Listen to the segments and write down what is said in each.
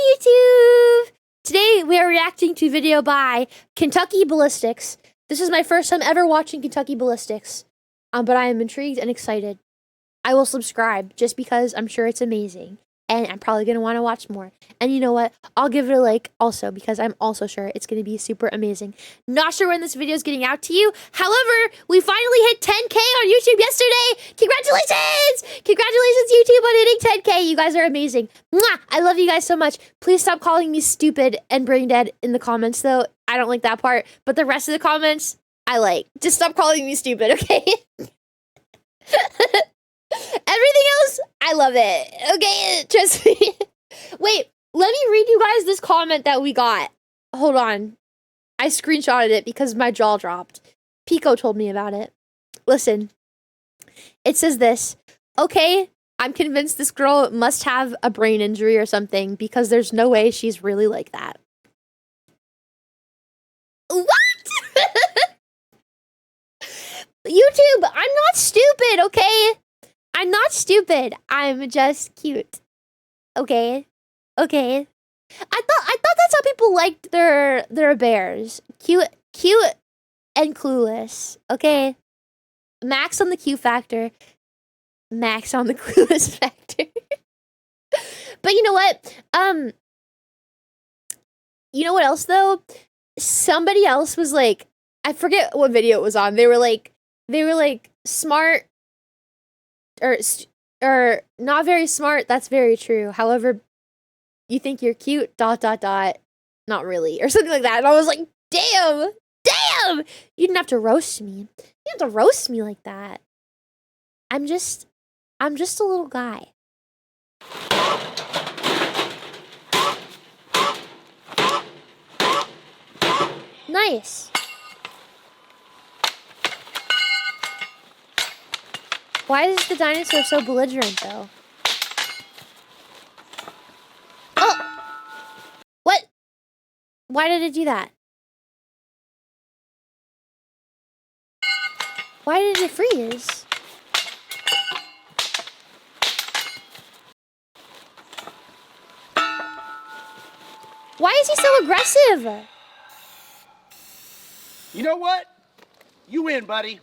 Hi YouTube! Today we are reacting to a video by Kentucky Ballistics. This is my first time ever watching Kentucky Ballistics, but I am intrigued and excited. I will subscribe just because I'm sure it's amazing, and I'm probably going to want to watch more. And you know what? I'll give it a like also because I'm also sure it's going to be super amazing. Not sure when this video is getting out to you. However, we finally hit 10K on YouTube yesterday. Congratulations! Congratulations YouTube on hitting 10K. You guys are amazing. Mwah! I love you guys so much. Please stop calling me stupid and brain dead in the comments though. I don't like that part, but the rest of the comments I like. Just stop calling me stupid, okay? Everything else, I love it. Okay, trust me. Wait, let me read you guys this comment that we got. Hold on. I screenshotted it because my jaw dropped. Pico told me about it. Listen. It says this. Okay, I'm convinced this girl must have a brain injury or something because there's no way she's really like that. What? YouTube, I'm not stupid, okay? I'm not stupid. I'm just cute. Okay? Okay. I thought that's how people liked their bears. Cute and clueless. Okay? Max on the Q factor. Max on the clueless factor. But you know what? You know what else though? Somebody else was like, I forget what video it was on. They were like smart or not very smart. That's very true. However, you think you're cute, ... not really, or something like that. And I was like, damn, you didn't have to roast me. You didn't have to roast me like that. I'm just a little guy. Nice. Why is the dinosaur so belligerent, though? Oh! What? Why did it do that? Why did it freeze? Why is he so aggressive? You know what? You win, buddy.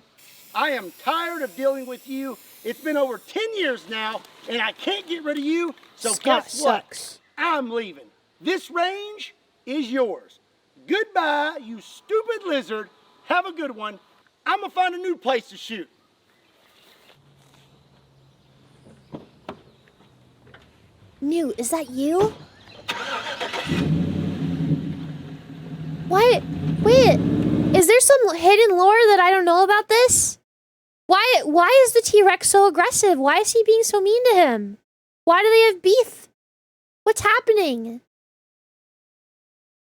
I am tired of dealing with you. It's been over 10 years now, and I can't get rid of you, so Scott guess what? Sucks. I'm leaving. This range is yours. Goodbye, you stupid lizard. Have a good one. I'm gonna find a new place to shoot. New, is that you? What? Wait, is there some hidden lore that I don't know about this? Why is the T-Rex so aggressive? Why is he being so mean to him? Why do they have beef? What's happening?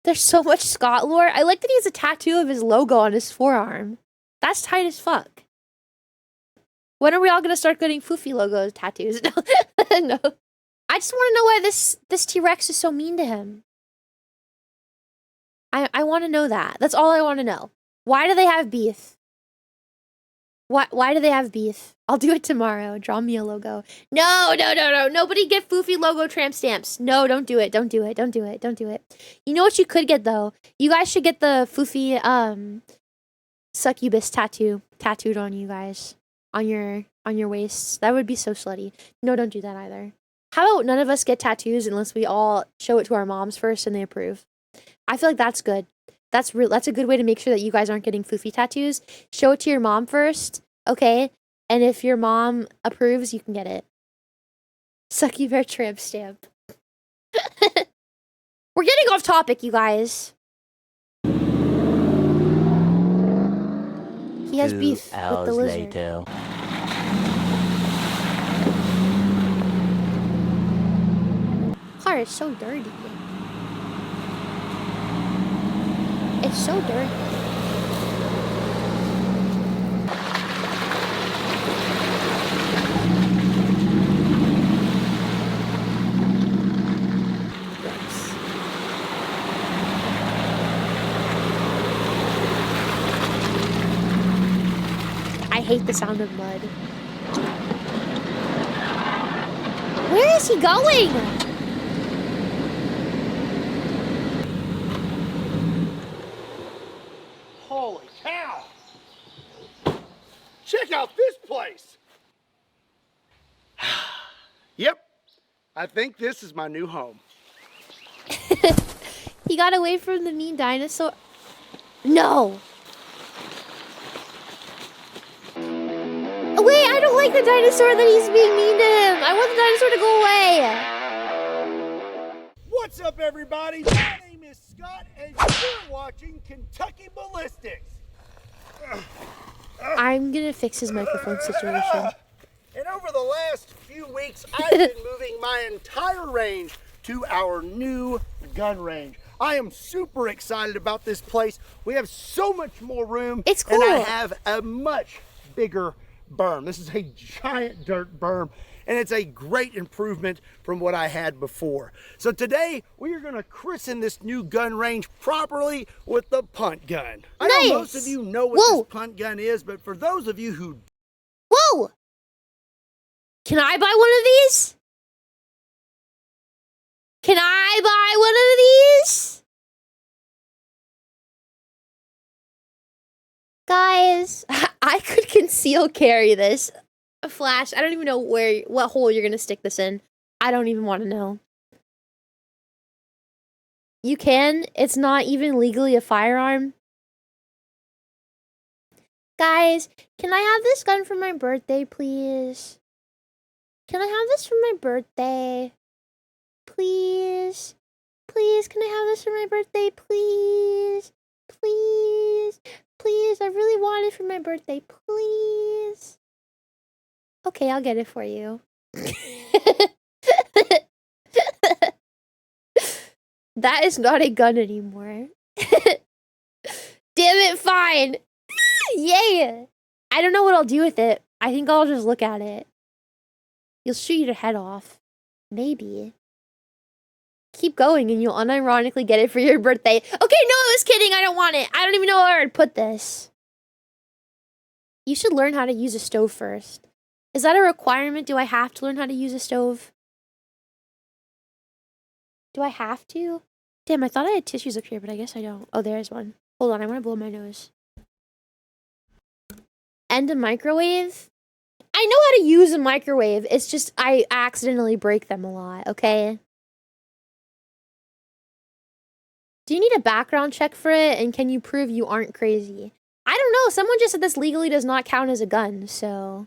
There's so much Scott lore. I like that he has a tattoo of his logo on his forearm. That's tight as fuck. When are we all gonna start getting Foofy logo tattoos? No. No. I just want to know why this T-Rex is so mean to him. I want to know that. That's all I want to know. Why do they have beef? Why do they have beef? I'll do it tomorrow. Draw me a logo. No. Nobody get Foofy logo tramp stamps. No, don't do it. Don't do it. You know what you could get though? You guys should get the Foofy succubus tattooed on you guys. On your waists. That would be so slutty. No, don't do that either. How about none of us get tattoos unless we all show it to our moms first and they approve? I feel like that's good. That's a good way to make sure that you guys aren't getting Foofy tattoos. Show it to your mom first, okay? And if your mom approves, you can get it. Sucky bear tramp stamp. We're getting off topic, you guys. He has beef with the lizard. Later. Car is so dirty. It's so dirty. Yes. I hate the sound of mud. Where is he going? out this place. Yep, I think this is my new home. He got away from the mean dinosaur. No. Oh, wait, I don't like the dinosaur that he's being mean to him. I want the dinosaur to go away. What's up, everybody? My name is Scott, and you're watching Kentucky Ballistics. I'm gonna fix his microphone situation. And over the last few weeks, I've been moving my entire range to our new gun range. I am super excited about this place. We have so much more room. It's cool. And I have a much bigger berm. This is a giant dirt berm, and it's a great improvement from what I had before. So today, we are gonna christen this new gun range properly with the punt gun. I know most of you know what this punt gun is, but for those of you who... Whoa! Can I buy one of these? Can I buy one of these? Guys, I could conceal carry this. A flash. I don't even know what hole you're gonna stick this in. I don't even want to know. You can. It's not even legally a firearm. Guys, can I have this gun for my birthday, please? Can I have this for my birthday? Please? Please, can I have this for my birthday? Please? Please? Please, I really want it for my birthday. Please? Okay, I'll get it for you. That is not a gun anymore. Damn it, fine. Yeah. I don't know what I'll do with it. I think I'll just look at it. You'll shoot your head off. Maybe. Keep going and you'll unironically get it for your birthday. Okay, no, I was kidding. I don't want it. I don't even know where I'd put this. You should learn how to use a stove first. Is that a requirement? Do I have to learn how to use a stove? Do I have to? Damn, I thought I had tissues up here, but I guess I don't. Oh, there's one. Hold on, I want to blow my nose. And a microwave? I know how to use a microwave. It's just I accidentally break them a lot, okay? Do you need a background check for it? And can you prove you aren't crazy? I don't know. Someone just said this legally does not count as a gun, so...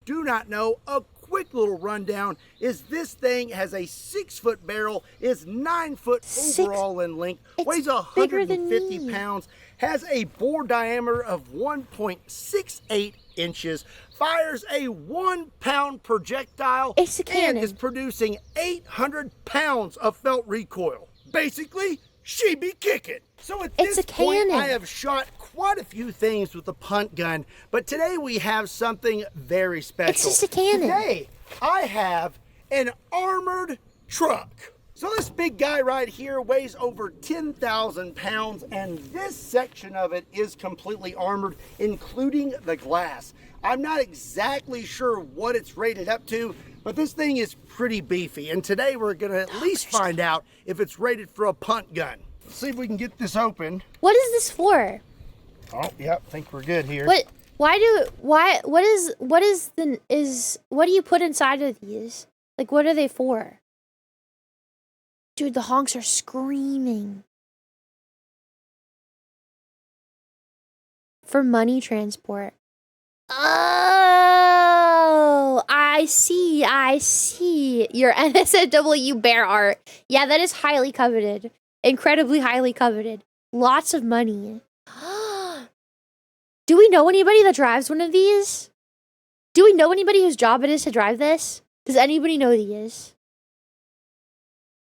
Do not know, a quick little rundown is this thing has a 6-foot barrel, is 9 foot overall in length, weighs 150 pounds, has a bore diameter of 1.68 inches, fires a 1-pound projectile, it's a cannon, and is producing 800 pounds of felt recoil. Basically, she be kicking. So at this point, I have shot quite a few things with the punt gun, but today we have something very special. It's just a cannon. Today, I have an armored truck. So this big guy right here weighs over 10,000 pounds, and this section of it is completely armored, including the glass. I'm not exactly sure what it's rated up to, but this thing is pretty beefy, and today we're gonna at least find out if it's rated for a punt gun. Let's see if we can get this open. What is this for? Oh, yeah, I think we're good here. What do you put inside of these? Like, what are they for? Dude, the honks are screaming. For money transport. Oh, I see. Your NSFW bear art. Yeah, that is highly coveted. Incredibly highly coveted. Lots of money. Do we know anybody that drives one of these? Do we know anybody whose job it is to drive this? Does anybody know these?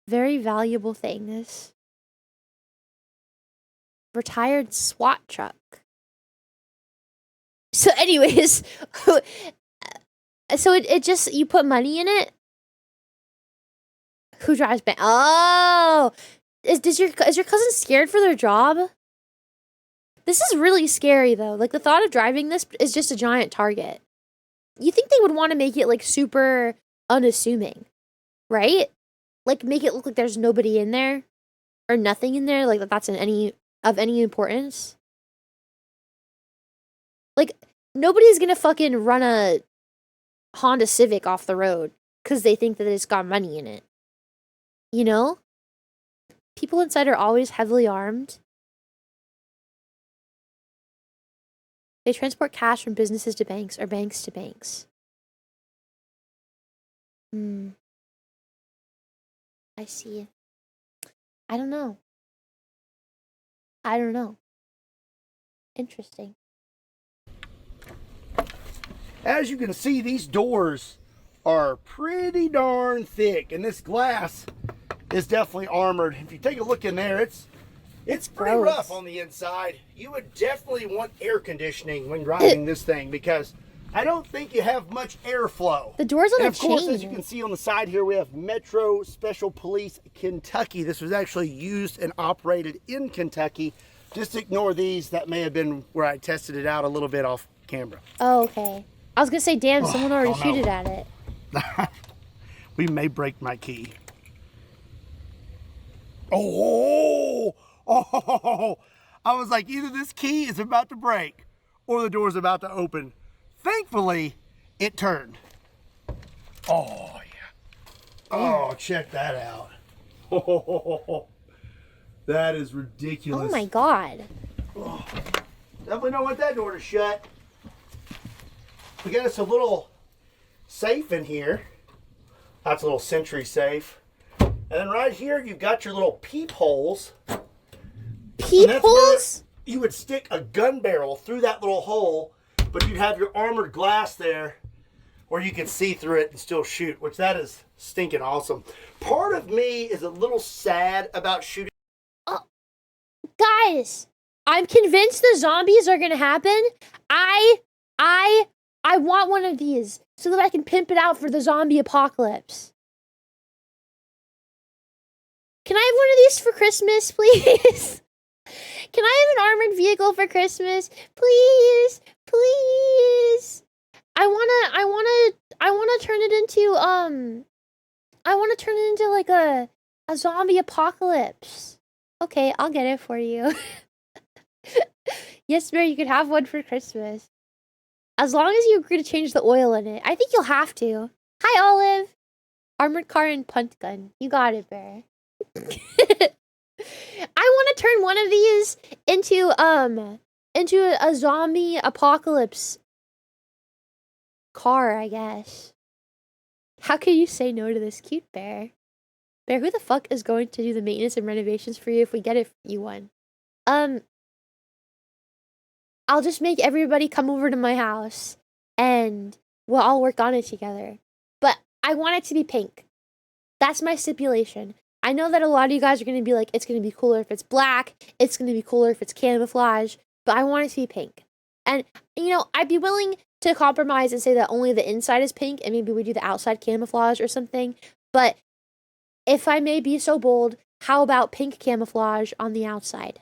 Very valuable things. Retired SWAT truck. So anyways, so it just, you put money in it? Who drives bank? Oh! Is your cousin scared for their job? This is really scary though. Like the thought of driving this is just a giant target. You think they would want to make it like super unassuming, right? Like make it look like there's nobody in there or nothing in there, like that's of any importance. Like nobody's gonna fucking run a Honda Civic off the road because they think that it's got money in it. You know? People inside are always heavily armed. They transport cash from businesses to banks or banks to banks. I see. I don't know. Interesting. As you can see, these doors are pretty darn thick, and this glass is definitely armored. If you take a look in there, it's pretty rough on the inside. You would definitely want air conditioning when driving this thing because I don't think you have much airflow. The door's on and a of course, chain. as you can see on the side here, we have Metro Special Police Kentucky. This was actually used and operated in Kentucky. Just ignore these. That may have been where I tested it out a little bit off camera. Oh, okay. I was gonna say, damn, someone already shooted at it. We may break my key. Oh! I was like, either this key is about to break or the door's about to open. Thankfully, it turned. Oh, yeah. Oh, check that out. Oh, that is ridiculous. Oh my god. Oh, definitely don't want that door to shut. We got us a little safe in here. That's a little Sentry safe. And then right here, you've got your little peepholes. Peepholes? You would stick a gun barrel through that little hole, but you'd have your armored glass there where you could see through it and still shoot, which that is stinking awesome. Part of me is a little sad about shooting. Guys, I'm convinced the zombies are gonna happen. I want one of these so that I can pimp it out for the zombie apocalypse. Can I have one of these for Christmas, please? Can I have an armored vehicle for Christmas? Please, please. I wanna turn it into like a zombie apocalypse. Okay, I'll get it for you. Yes, Mary, you could have one for Christmas. As long as you agree to change the oil in it. I think you'll have to. Hi, Olive. Armored car and punt gun. You got it, Bear. I want to turn one of these into a zombie apocalypse car, I guess. How can you say no to this cute bear? Bear, who the fuck is going to do the maintenance and renovations for you if we get you one? I'll just make everybody come over to my house and we'll all work on it together. But I want it to be pink. That's my stipulation. I know that a lot of you guys are going to be like, it's going to be cooler if it's black. It's going to be cooler if it's camouflage. But I want it to be pink. And, you know, I'd be willing to compromise and say that only the inside is pink and maybe we do the outside camouflage or something. But if I may be so bold, how about pink camouflage on the outside?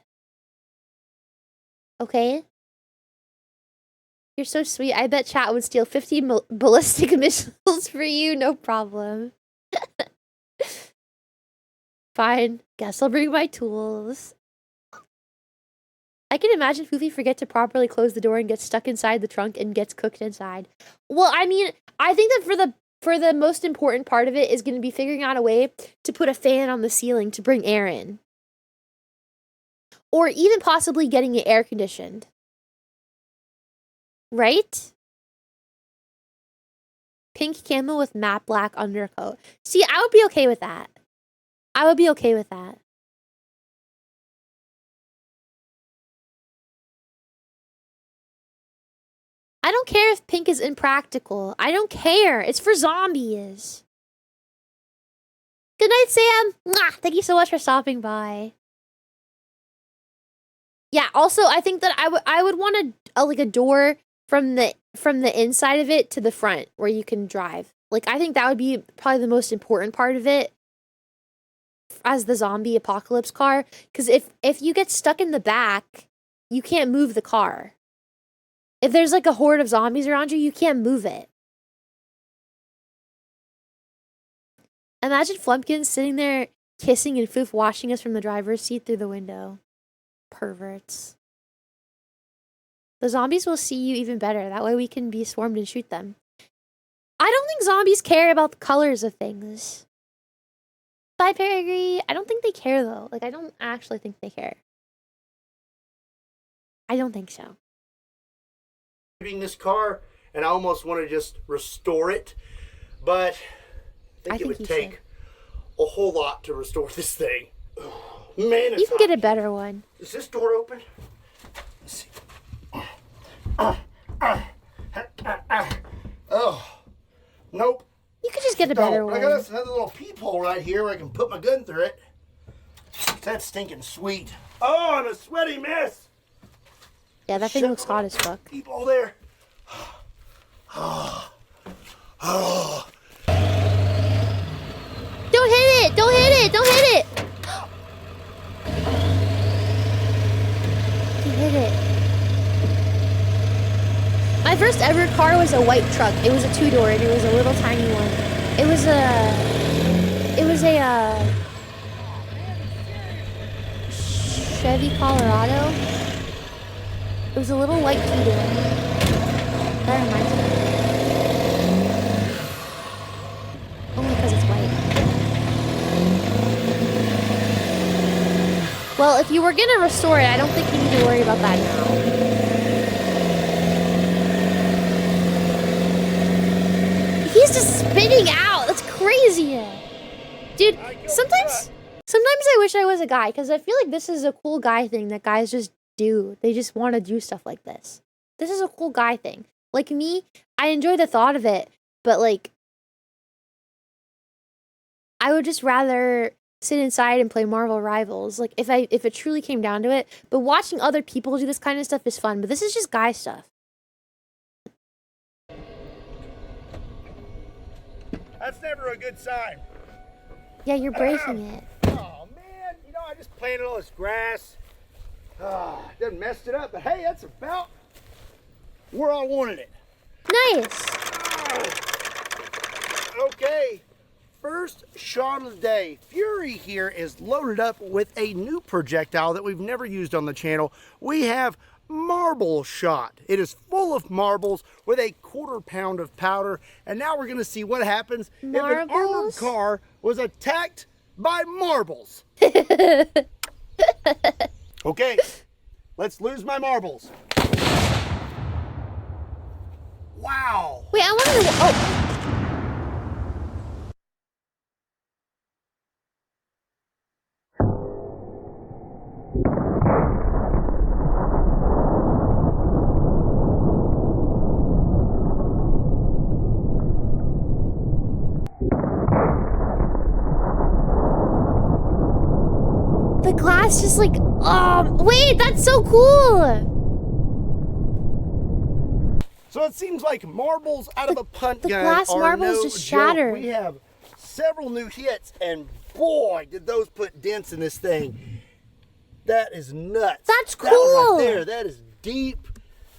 Okay? You're so sweet. I bet chat would steal 50 ballistic missiles for you. No problem. Fine. Guess I'll bring my tools. I can imagine Foofy forget to properly close the door and gets stuck inside the trunk and gets cooked inside. Well, I mean, I think that for the most important part of it is going to be figuring out a way to put a fan on the ceiling to bring air in. Or even possibly getting it air conditioned. Right? Pink camo with matte black undercoat. See, I would be okay with that. I would be okay with that. I don't care if pink is impractical. I don't care. It's for zombies. Good night, Sam. Mwah! Thank you so much for stopping by. Yeah, also, I think that I would want like a door from the inside of it to the front where you can drive. Like, I think that would be probably the most important part of it as the zombie apocalypse car. Because if you get stuck in the back, you can't move the car. If there's like a horde of zombies around you, you can't move it. Imagine Flumpkins sitting there kissing and Foof watching us from the driver's seat through the window. Perverts. The zombies will see you even better. That way we can be swarmed and shoot them. I don't think zombies care about the colors of things. Bye, Perigee. I don't think they care, though. Like, I don't actually think they care. I don't think so. This car, and I almost want to just restore it, but I think it would take a whole lot to restore this thing. Oh, man, you can get a better one. Is this door open? Let's see. Oh, nope. You could just get a better one. I got another little peephole right here where I can put my gun through it. That's stinking sweet. Oh, I'm a sweaty mess. Yeah, that thing looks hot as fuck. Peephole there. Oh. Oh. Don't hit it! Don't hit it! Don't hit it! You hit it. My first ever car was a white truck. It was a 2-door and it was a little tiny one. It was a Chevy Colorado. It was a little white 2-door. That reminds me. Only because it's white. Well, if you were gonna restore it, I don't think you need to worry about that now. He's just spinning out. That's crazy. Dude, sometimes I wish I was a guy, because I feel like this is a cool guy thing that guys just do. They just want to do stuff like this. This is a cool guy thing. Like me, I enjoy the thought of it, but like, I would just rather sit inside and play Marvel Rivals. Like if it truly came down to it. But watching other people do this kind of stuff is fun. But this is just guy stuff. That's never a good sign. Yeah, you're breaking it. Oh man, you know, I just planted all this grass. Done messed it up, but hey, that's about where I wanted it. Nice. Okay, first shot of the day. Fury here is loaded up with a new projectile that we've never used on the channel. We have marble shot. It is full of marbles with a 1/4 pound of powder, and now we're gonna see what happens if an armored car was attacked by marbles. Okay, let's lose my marbles. Wow. Wait, I wanted to. Oh. The glass just like, wait, that's so cool. So it seems like marbles out of a punt gun glass are marbles no just joke. shattered. We have several new hits, and boy, did those put dents in this thing. That is nuts. That's cool. That one right there, that is deep.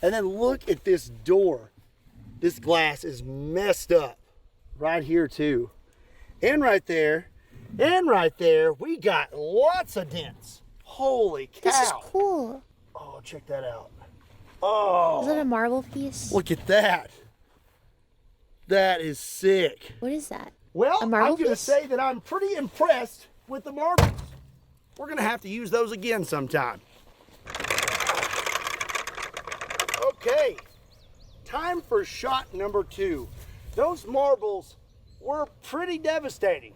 And then look at this door. This glass is messed up. Right here too. And right there. And right there, we got lots of dents. Holy cow. This is cool. Oh, check that out. Oh. Is that a marble piece? Look at that. That is sick. What is that? Well, I'm going to piece? say that I'm pretty impressed with the marbles. We're going to have to use those again sometime. Okay. Time for shot number 2. Those marbles were pretty devastating.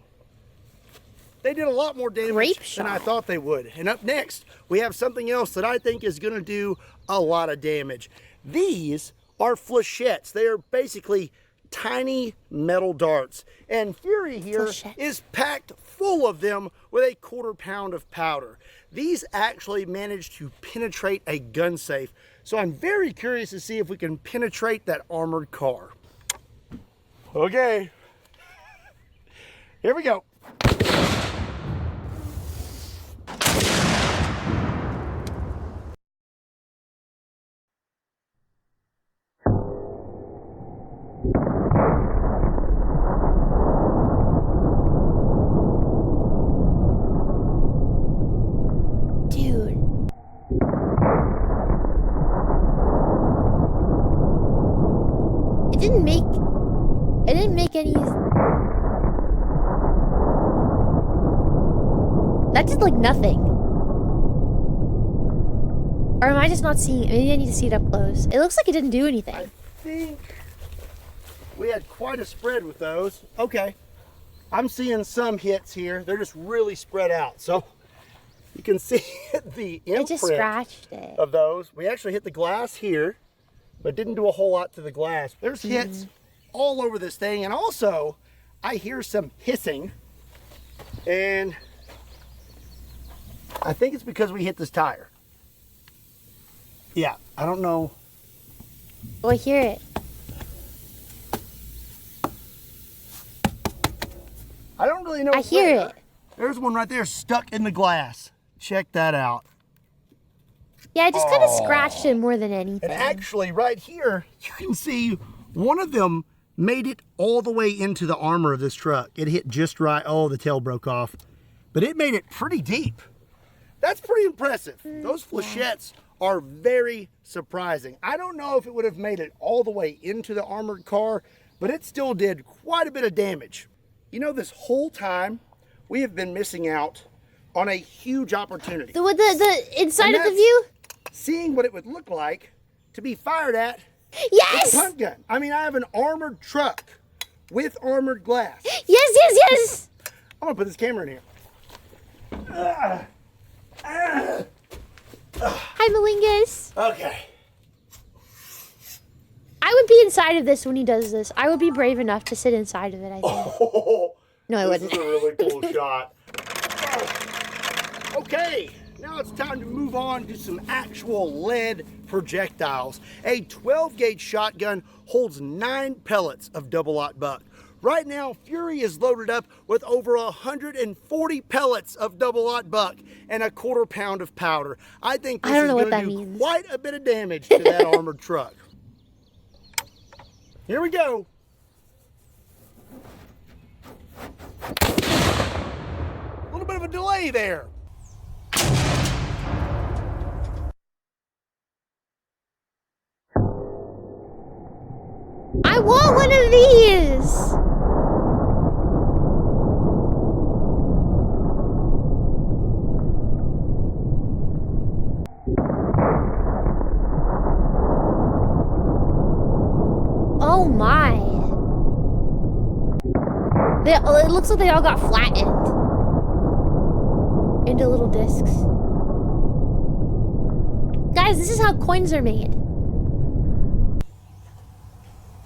They did a lot more damage than I thought they would. And up next, we have something else that I think is going to do a lot of damage. These are flechettes. They are basically tiny metal darts. And Fury here is packed full of them with a 1/4 pound of powder. These actually managed to penetrate a gun safe. So I'm very curious to see if we can penetrate that armored car. Okay. Here we go. didn't make any... That did like nothing. Or am I just not seeing it? Maybe I need to see it up close. It looks like it didn't do anything. I think we had quite a spread with those. Okay. I'm seeing some hits here. They're just really spread out. So you can see the imprint it just scratched it. of those. We actually hit the glass here, but didn't do a whole lot to the glass. There's hits all over this thing. And also, I hear some hissing. And I think it's because we hit this tire. Yeah, I don't know. Oh, I hear it. I don't really know. I hear it. There's one right there stuck in the glass. Check that out. Yeah, I just kind of scratched it more than anything. And actually, right here, you can see one of them made it all the way into the armor of this truck. It hit just right. Oh, the tail broke off. But it made it pretty deep. That's pretty impressive. Those flechettes are very surprising. I don't know if it would have made it all the way into the armored car, but it still did quite a bit of damage. You know, this whole time, we have been missing out on a huge opportunity. The inside of the view? Seeing what it would look like to be fired at yes! with a punt gun. I mean, I have an armored truck with armored glass. Yes, yes, yes! I'm gonna put this camera in here. Hi, Malingus. Okay. I would be inside of this when he does this. I would be brave enough to sit inside of it, I think. Oh, No, I wouldn't. This is a really cool shot. Okay, now it's time to move on to some actual lead projectiles. A 12-gauge shotgun holds 9 pellets of double-aught buck. Right now, Fury is loaded up with over 140 pellets of double-aught buck and a 1/4 pound of powder. I think this is going to do quite a bit of damage to that armored truck. Here we go. A little bit of a delay there. I want one of these! Oh my. It looks like they all got flattened into little discs. Guys, this is how coins are made.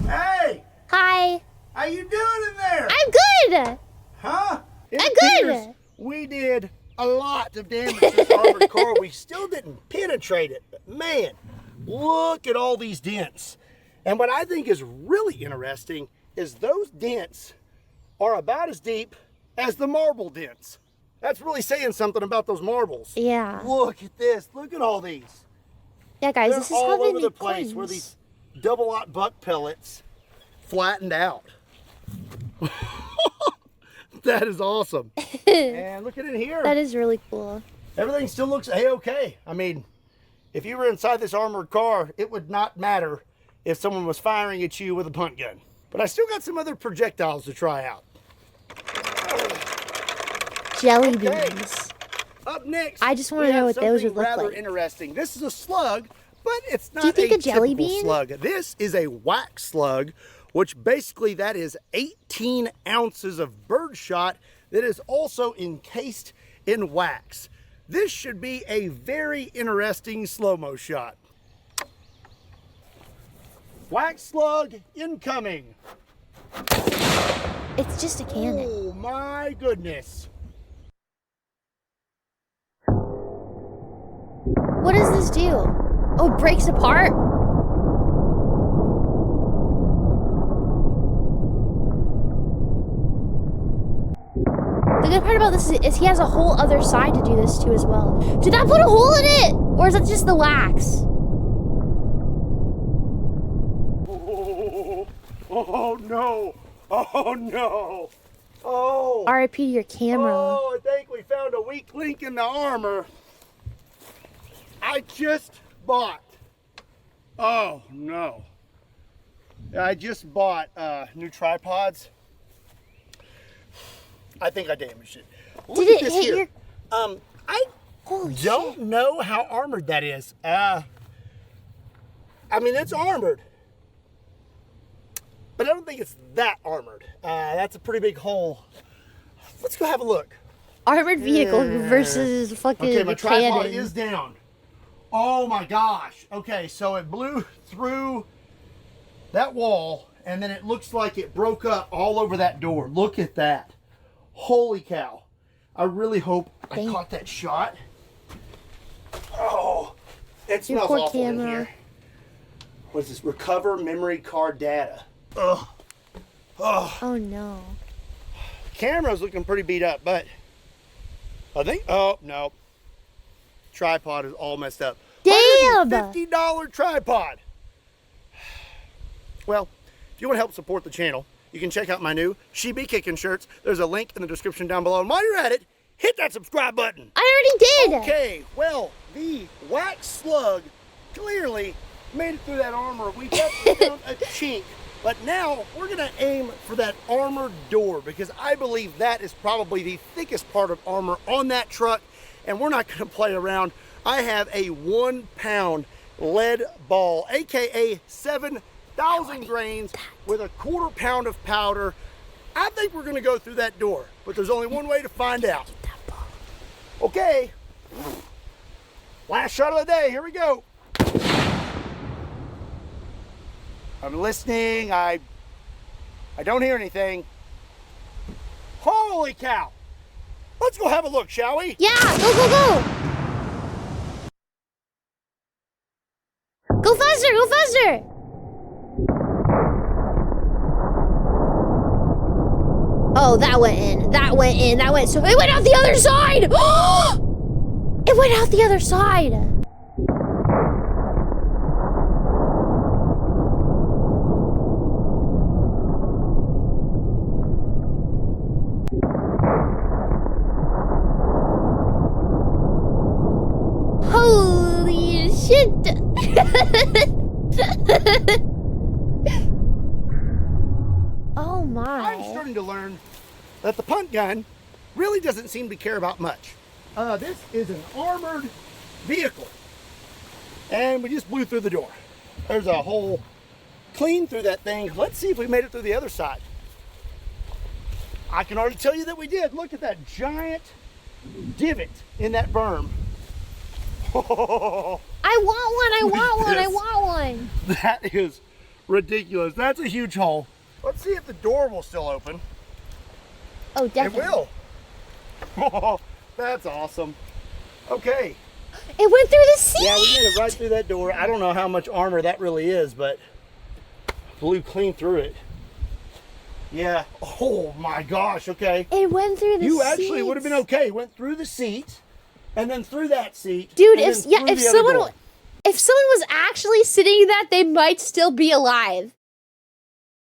Hey! Hi. How you doing in there? I'm good! Huh? I'm good! We did a lot of damage to this armored car. We still didn't penetrate it. But man, look at all these dents. And what I think is really interesting is those dents are about as deep as the marble dents. That's really saying something about those marbles. Yeah. Look at this. Look at all these. Yeah, guys, They're this is how all they over make the place coins. where these double-aught buck pellets flattened out. That is awesome. And look at it here. That is really cool. Everything still looks A-okay. I mean, if you were inside this armored car, it would not matter if someone was firing at you with a punt gun. But I still got some other projectiles to try out. Jelly beans. Up next, I just want to know what those would look rather like. interesting. This is a slug, but it's not Do you think a a jelly typical bean? slug. This is a wax slug, which basically that is 18 ounces of birdshot that is also encased in wax. This should be a very interesting slow-mo shot. Wax slug incoming. It's just a cannon. Oh my goodness. What does this do? Oh, it breaks apart? The good part about this is he has a whole other side to do this to as well. Did that put a hole in it? Or is that just the wax? Oh no! Oh no! Oh! RIP to your camera. Oh, I think we found a weak link in the armor. I just bought. Oh no! I just bought new tripods. I think I damaged it. Look Did at it this hit here. your... I Holy don't shit. know how armored that is. I mean, it's armored, but I don't think it's that armored. That's a pretty big hole. Let's go have a look. Armored vehicle versus fucking Okay, my tripod cannon. is down. Oh my gosh. Okay, so it blew through that wall, and then it looks like it broke up all over that door. Look at that. Holy cow. I really hope I caught that shot. Oh, it smells poor awful in camera. here. What is this? Recover memory card data. Ugh. Oh. Oh no. Camera's looking pretty beat up, but I think, oh, no. Tripod is all messed up. Damn! $150 tripod. Well, if you want to help support the channel, you can check out my new She Be Kicking shirts. There's a link in the description down below. And while you're at it, hit that subscribe button. I already did. Okay, well, the wax slug clearly made it through that armor. We definitely found a chink. But now we're going to aim for that armored door because I believe that is probably the thickest part of armor on that truck. And we're not going to play around. I have a 1 pound lead ball, aka 7,000 grains with a 1/4 pound of powder. I think we're going to go through that door, but there's only one way to find out. Okay, last shot of the day, here we go. I'm listening, I don't hear anything. Holy cow! Let's go have a look, shall we? Yeah, go. Go faster. Oh, that went in. So it went out the other side. It went out the other side. Holy shit. Oh my. I'm starting to learn that the punt gun really doesn't seem to care about much. This is an armored vehicle. And we just blew through the door. There's a hole clean through that thing. Let's see if we made it through the other side. I can already tell you that we did. Look at that giant divot in that berm. I want one. That is ridiculous. That's a huge hole. Let's see if the door will still open. Oh, definitely. It will. That's awesome. Okay. It went through the seat. Yeah, we made it right through that door. I don't know how much armor that really is, but blew clean through it. Yeah. Oh my gosh. Okay. It went through the seat. You actually would have been okay. Went through the seat, and then through that seat. Dude, and if someone was actually sitting in that, they might still be alive.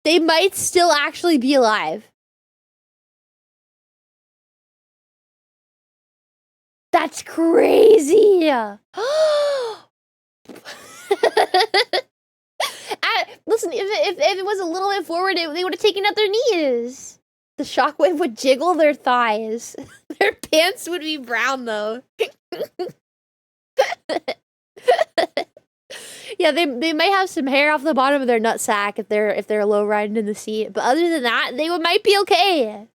They might still actually be alive. That's crazy. Listen, if it was a little bit forward, they would have taken out their knees. The shockwave would jiggle their thighs. Their pants would be brown, though. Yeah, they might have some hair off the bottom of their nutsack if they're low riding in the seat. But other than that, they might be okay.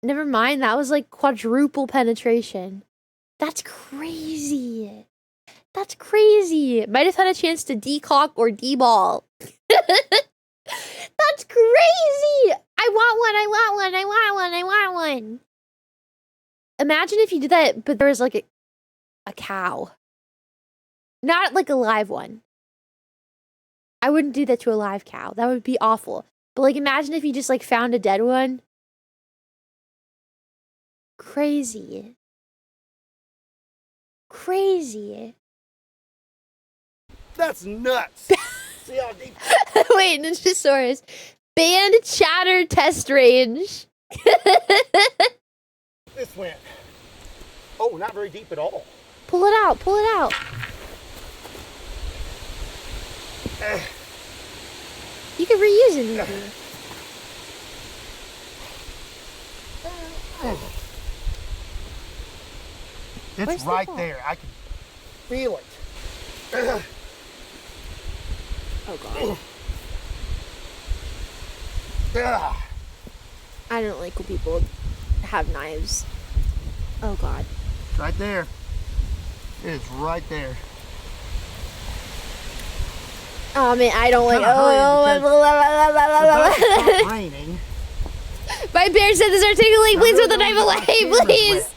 Never mind, that was like quadruple penetration. That's crazy. That's crazy. Might have had a chance to decock or deball. That's crazy. I want one. Imagine if you did that, but there was like a cow. Not like a live one. I wouldn't do that to a live cow. That would be awful. But like imagine if you just like found a dead one. Crazy. That's nuts. See how deep. Wait, Ninjasaurus. Band chatter test range. This went. Oh, not very deep at all. Pull it out. You can reuse it maybe. It's Where's the right ball? there. I can feel it. Oh god. Ugh. I don't like when people have knives. Oh god. It's right there. It is right there. Oh man, I don't like. It's raining. My bear said this are tickling. Please put the knife away, please. Wet.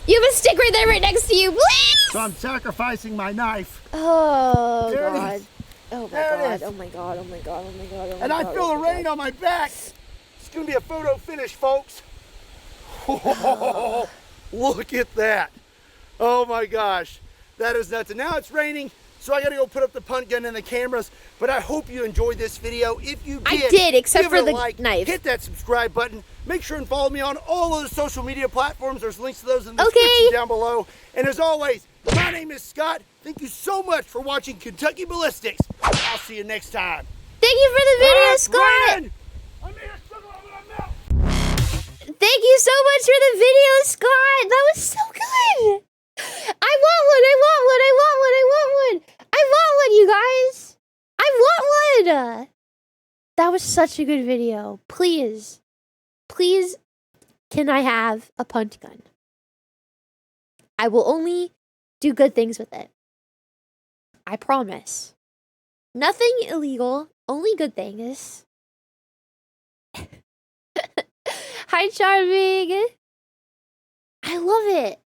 You have a stick right there, right next to you, please. So I'm sacrificing my knife. Oh There it god. is. Oh my There it god. is. Oh my god. Oh my god. Oh my god. Oh my And god. I feel the rain on my back. It's gonna be a photo finish, folks. Look at that. Oh my gosh. That is nuts. And now it's raining, so I gotta go put up the punt gun and the cameras. But I hope you enjoyed this video. If you did, I did, except give for it a the like, knife. hit that subscribe button. Make sure and follow me on all of the social media platforms. There's links to those in the description down below. And as always, my name is Scott. Thank you so much for watching Kentucky Ballistics. I'll see you next time. Thank you for the video, Scott. Raining. I'm here, sugar, I'm gonna melt. Thank you so much for the video, Scott. That was so good. I want one. I want one. I want one. I want one. I want one, you guys. I want one. That was such a good video. Please, please, can I have a punt gun? I will only do good things with it. I promise. Nothing illegal, only good things. Hi, Charming. I love it.